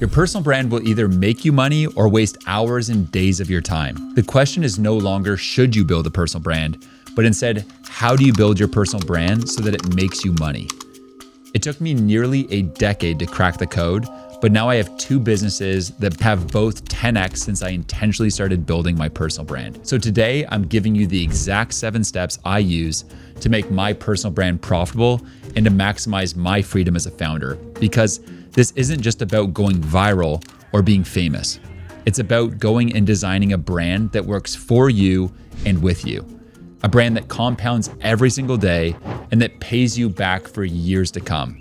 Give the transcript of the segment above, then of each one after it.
Your personal brand will either make you money or waste hours and days of your time. The question is no longer should you build a personal brand, but instead, how do you build your personal brand so that it makes you money? It took me nearly a decade to crack the code, but now I have 2 businesses that have both 10x since I intentionally started building my personal brand. So today, I'm giving you the exact 7 steps I use to make my personal brand profitable and to maximize my freedom as a founder. Because this isn't just about going viral or being famous. It's about going and designing a brand that works for you and with you. A brand that compounds every single day and that pays you back for years to come.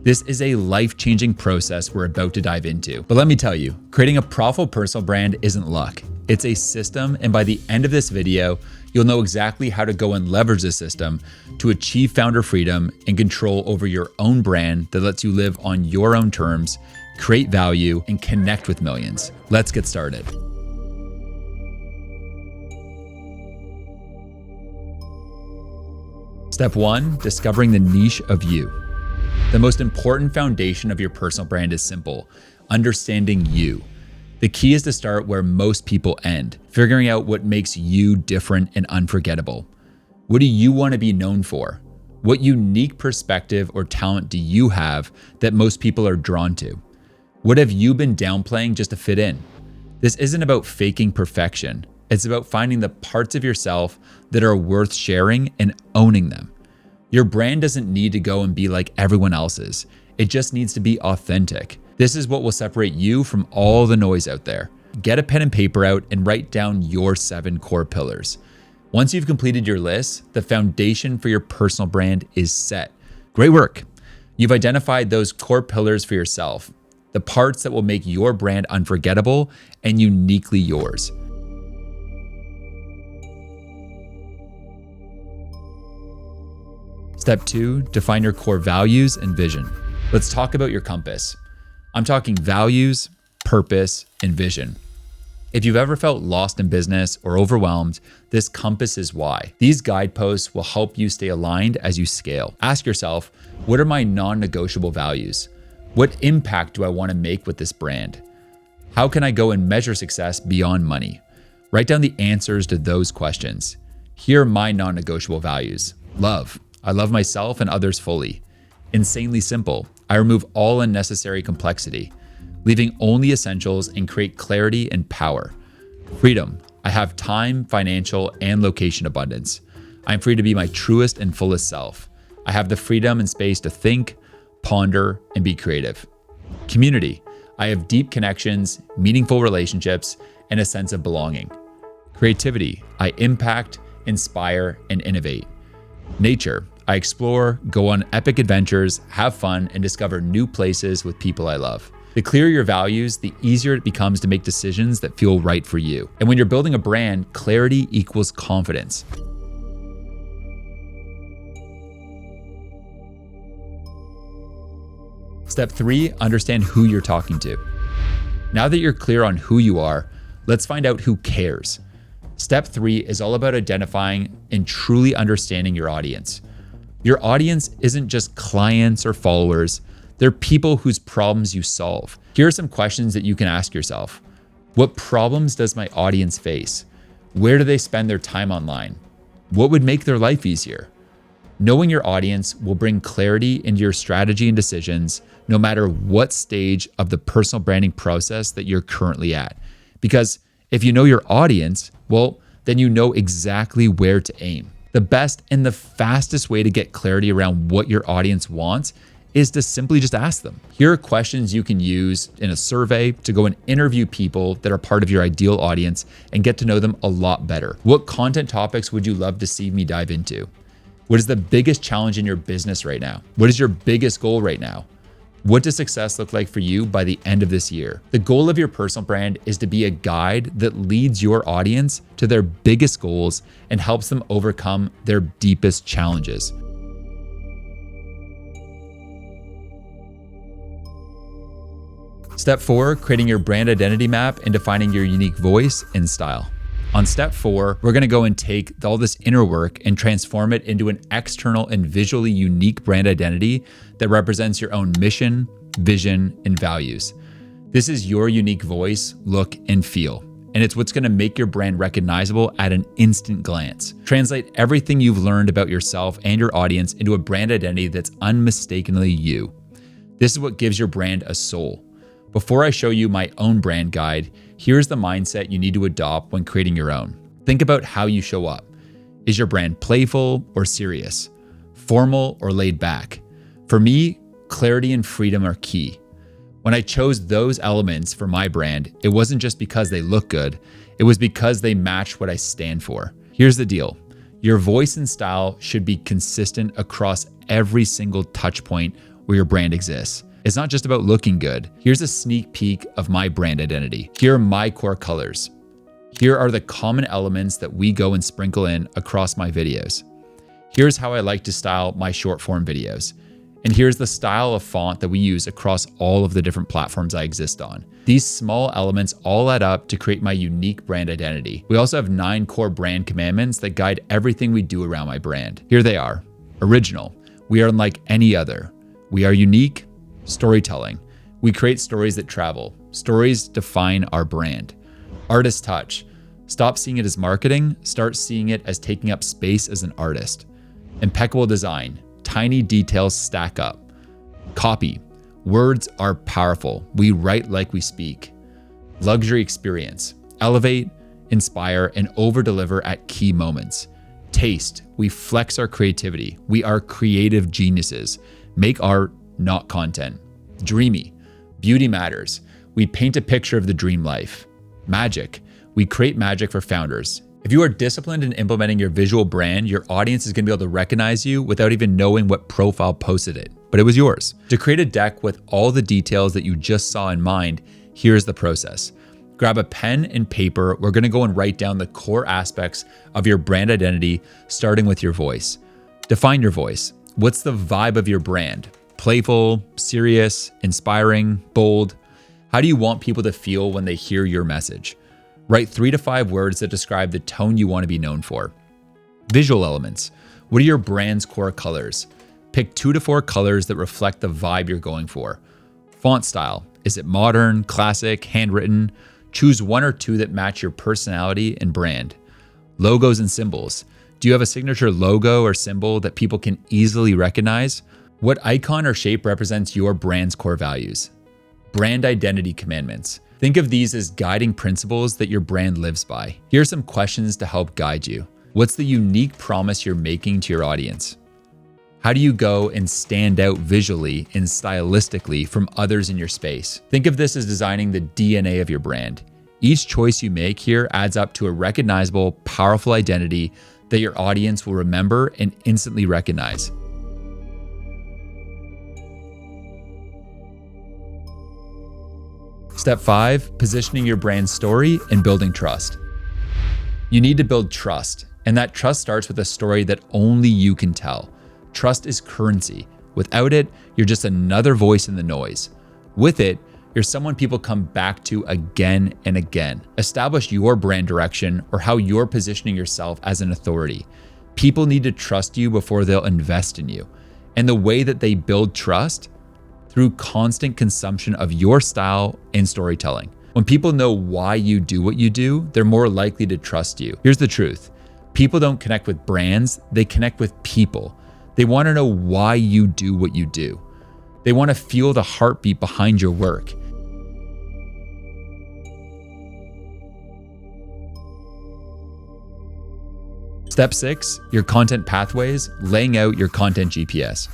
This is a life-changing process we're about to dive into. But let me tell you, creating a profitable personal brand isn't luck. It's a system, and by the end of this video, you'll know exactly how to go and leverage this system to achieve founder freedom and control over your own brand that lets you live on your own terms, create value, and connect with millions. Let's get started. Step 1, discovering the niche of you. The most important foundation of your personal brand is simple: understanding you. The key is to start where most people end, figuring out what makes you different and unforgettable. What do you want to be known for? What unique perspective or talent do you have that most people are drawn to? What have you been downplaying just to fit in? This isn't about faking perfection. It's about finding the parts of yourself that are worth sharing and owning them. Your brand doesn't need to go and be like everyone else's. It just needs to be authentic. This is what will separate you from all the noise out there. Get a pen and paper out and write down your 7 core pillars. Once you've completed your list, the foundation for your personal brand is set. Great work. You've identified those core pillars for yourself, the parts that will make your brand unforgettable and uniquely yours. Step 2, define your core values and vision. Let's talk about your compass. I'm talking values, purpose, and vision. If you've ever felt lost in business or overwhelmed, this compass is why. These guideposts will help you stay aligned as you scale. Ask yourself, what are my non-negotiable values? What impact do I want to make with this brand? How can I go and measure success beyond money? Write down the answers to those questions. Here are my non-negotiable values. Love. I love myself and others fully. Insanely simple. I remove all unnecessary complexity, leaving only essentials and create clarity and power. Freedom. I have time, financial, and location abundance. I'm free to be my truest and fullest self. I have the freedom and space to think, ponder, and be creative. Community. I have deep connections, meaningful relationships, and a sense of belonging. Creativity. I impact, inspire, and innovate. Nature. I explore, go on epic adventures, have fun, and discover new places with people I love. The clearer your values, the easier it becomes to make decisions that feel right for you. And when you're building a brand, clarity equals confidence. Step 3, understand who you're talking to. Now that you're clear on who you are, let's find out who cares. Step 3 is all about identifying and truly understanding your audience. Your audience isn't just clients or followers, they're people whose problems you solve. Here are some questions that you can ask yourself. What problems does my audience face? Where do they spend their time online? What would make their life easier? Knowing your audience will bring clarity into your strategy and decisions, no matter what stage of the personal branding process that you're currently at. Because if you know your audience, well, then you know exactly where to aim. The best and the fastest way to get clarity around what your audience wants is to simply just ask them. Here are questions you can use in a survey to go and interview people that are part of your ideal audience and get to know them a lot better. What content topics would you love to see me dive into? What is the biggest challenge in your business right now? What is your biggest goal right now? What does success look like for you by the end of this year? The goal of your personal brand is to be a guide that leads your audience to their biggest goals and helps them overcome their deepest challenges. Step 4, creating your brand identity map and defining your unique voice and style. On step 4, we're gonna go and take all this inner work and transform it into an external and visually unique brand identity that represents your own mission, vision, and values. This is your unique voice, look, and feel. And it's what's gonna make your brand recognizable at an instant glance. Translate everything you've learned about yourself and your audience into a brand identity that's unmistakably you. This is what gives your brand a soul. Before I show you my own brand guide, here's the mindset you need to adopt when creating your own. Think about how you show up. Is your brand playful or serious? Formal or laid back? For me, clarity and freedom are key. When I chose those elements for my brand, it wasn't just because they look good, it was because they match what I stand for. Here's the deal. Your voice and style should be consistent across every single touch point where your brand exists. It's not just about looking good. Here's a sneak peek of my brand identity. Here are my core colors. Here are the common elements that we go and sprinkle in across my videos. Here's how I like to style my short form videos. And here's the style of font that we use across all of the different platforms I exist on. These small elements all add up to create my unique brand identity. We also have 9 core brand commandments that guide everything we do around my brand. Here they are. Original. We are unlike any other. We are unique. Storytelling. We create stories that travel. Stories define our brand. Artist touch. Stop seeing it as marketing. Start seeing it as taking up space as an artist. Impeccable design. Tiny details stack up. Copy. Words are powerful. We write like we speak. Luxury experience. Elevate, inspire, and over-deliver at key moments. Taste. We flex our creativity. We are creative geniuses. Make art, not content. Dreamy. Beauty matters. We paint a picture of the dream life. Magic. We create magic for founders. If you are disciplined in implementing your visual brand, your audience is going to be able to recognize you without even knowing what profile posted it, but it was yours. To create a deck with all the details that you just saw in mind, here's the process. Grab a pen and paper. We're going to go and write down the core aspects of your brand identity, starting with your voice. Define your voice. What's the vibe of your brand? Playful, serious, inspiring, bold? How do you want people to feel when they hear your message? Write 3 to 5 words that describe the tone you want to be known for. Visual elements. What are your brand's core colors? Pick 2 to 4 colors that reflect the vibe you're going for. Font style. Is it modern, classic, handwritten? Choose 1 or 2 that match your personality and brand. Logos and symbols. Do you have a signature logo or symbol that people can easily recognize? What icon or shape represents your brand's core values? Brand identity commandments. Think of these as guiding principles that your brand lives by. Here are some questions to help guide you. What's the unique promise you're making to your audience? How do you go and stand out visually and stylistically from others in your space? Think of this as designing the DNA of your brand. Each choice you make here adds up to a recognizable, powerful identity that your audience will remember and instantly recognize. Step 5, positioning your brand story and building trust. You need to build trust, and that trust starts with a story that only you can tell. Trust is currency. Without it, you're just another voice in the noise. With it, you're someone people come back to again and again. Establish your brand direction or how you're positioning yourself as an authority. People need to trust you before they'll invest in you. And the way that they build trust, through constant consumption of your style and storytelling. When people know why you do what you do, they're more likely to trust you. Here's the truth. People don't connect with brands, they connect with people. They want to know why you do what you do. They want to feel the heartbeat behind your work. Step 6, your content pathways, laying out your content GPS.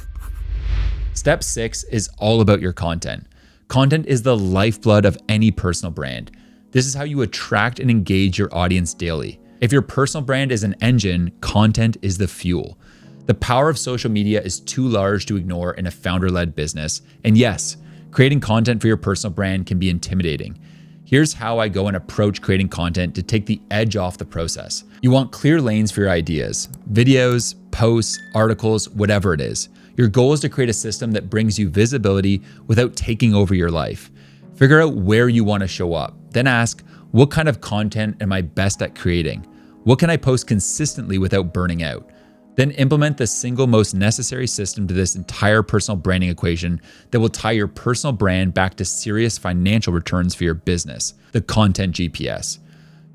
Step 6 is all about your content. Content is the lifeblood of any personal brand. This is how you attract and engage your audience daily. If your personal brand is an engine, content is the fuel. The power of social media is too large to ignore in a founder-led business. And yes, creating content for your personal brand can be intimidating. Here's how I go and approach creating content to take the edge off the process. You want clear lanes for your ideas, videos, posts, articles, whatever it is. Your goal is to create a system that brings you visibility without taking over your life. Figure out where you want to show up. Then ask, what kind of content am I best at creating? What can I post consistently without burning out? Then implement the single most necessary system to this entire personal branding equation that will tie your personal brand back to serious financial returns for your business, the Content GPS.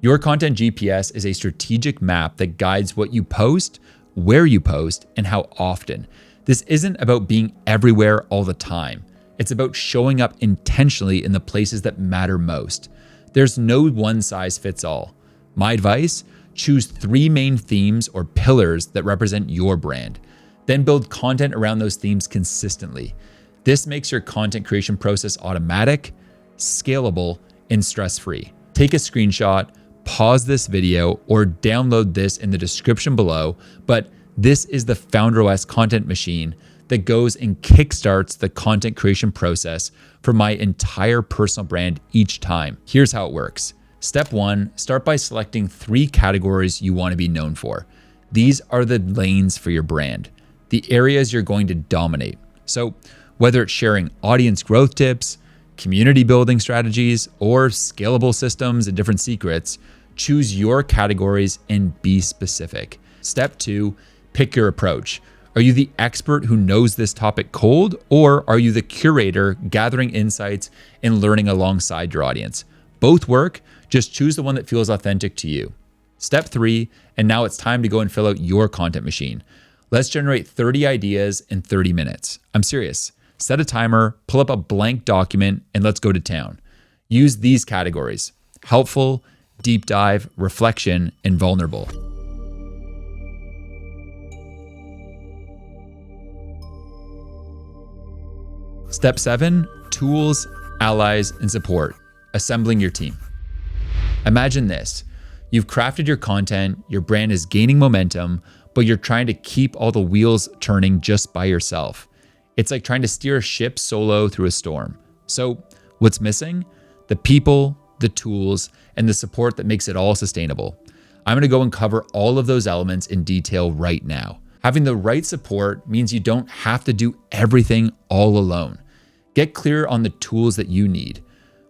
Your Content GPS is a strategic map that guides what you post, where you post, and how often. This isn't about being everywhere all the time. It's about showing up intentionally in the places that matter most. There's no one size fits all. My advice: choose 3 main themes or pillars that represent your brand. Then build content around those themes consistently. This makes your content creation process automatic, scalable, and stress-free. Take a screenshot, pause this video, or download this in the description below, but this is the FounderOS content machine that goes and kickstarts the content creation process for my entire personal brand each time. Here's how it works. Step 1, start by selecting 3 categories you want to be known for. These are the lanes for your brand, the areas you're going to dominate. So whether it's sharing audience growth tips, community building strategies, or scalable systems and different secrets, choose your categories and be specific. Step 2, pick your approach. Are you the expert who knows this topic cold, or are you the curator gathering insights and learning alongside your audience? Both work, just choose the one that feels authentic to you. Step 3, and now it's time to go and fill out your content machine. Let's generate 30 ideas in 30 minutes. I'm serious. Set a timer, pull up a blank document, and let's go to town. Use these categories: helpful, deep dive, reflection, and vulnerable. Step 7, tools, allies, and support. Assembling your team. Imagine this. You've crafted your content, your brand is gaining momentum, but you're trying to keep all the wheels turning just by yourself. It's like trying to steer a ship solo through a storm. So what's missing? The people, the tools, and the support that makes it all sustainable. I'm going to go and cover all of those elements in detail right now. Having the right support means you don't have to do everything all alone. Get clear on the tools that you need,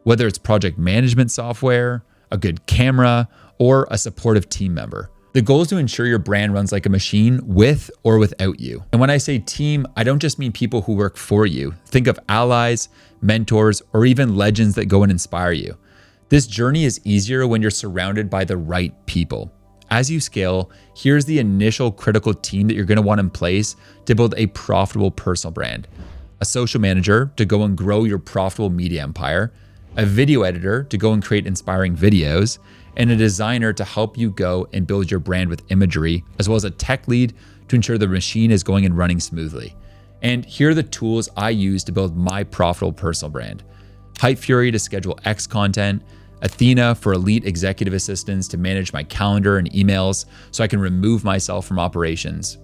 whether it's project management software, a good camera, or a supportive team member. The goal is to ensure your brand runs like a machine with or without you. And when I say team, I don't just mean people who work for you. Think of allies, mentors, or even legends that go and inspire you. This journey is easier when you're surrounded by the right people. As you scale, here's the initial critical team that you're going to want in place to build a profitable personal brand. A social manager to go and grow your profitable media empire, a video editor to go and create inspiring videos, and a designer to help you go and build your brand with imagery, as well as a tech lead to ensure the machine is going and running smoothly. And here are the tools I use to build my profitable personal brand. Hype Fury to schedule X content, Athena for elite executive assistants to manage my calendar and emails so I can remove myself from operations,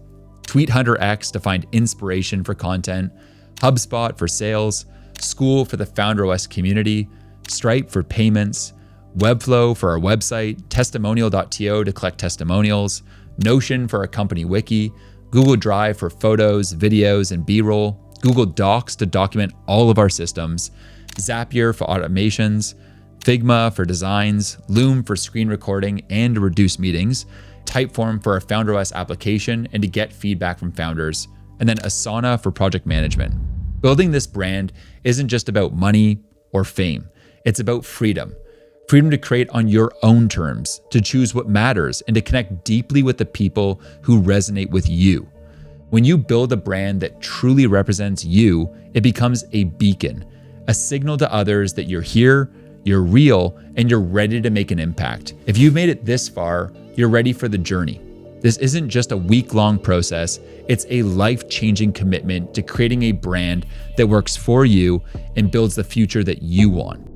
Tweet Hunter X to find inspiration for content, HubSpot for sales, School for the FounderOS community, Stripe for payments, Webflow for our website, testimonial.to to collect testimonials, Notion for our company wiki, Google Drive for photos, videos, and B-roll, Google Docs to document all of our systems, Zapier for automations, Figma for designs, Loom for screen recording and to reduce meetings, Typeform for our FounderOS application and to get feedback from founders, and then Asana for project management. Building this brand isn't just about money or fame. It's about freedom. Freedom to create on your own terms, to choose what matters, and to connect deeply with the people who resonate with you. When you build a brand that truly represents you, it becomes a beacon, a signal to others that you're here, you're real, and you're ready to make an impact. If you've made it this far, you're ready for the journey. This isn't just a week-long process, it's a life-changing commitment to creating a brand that works for you and builds the future that you want.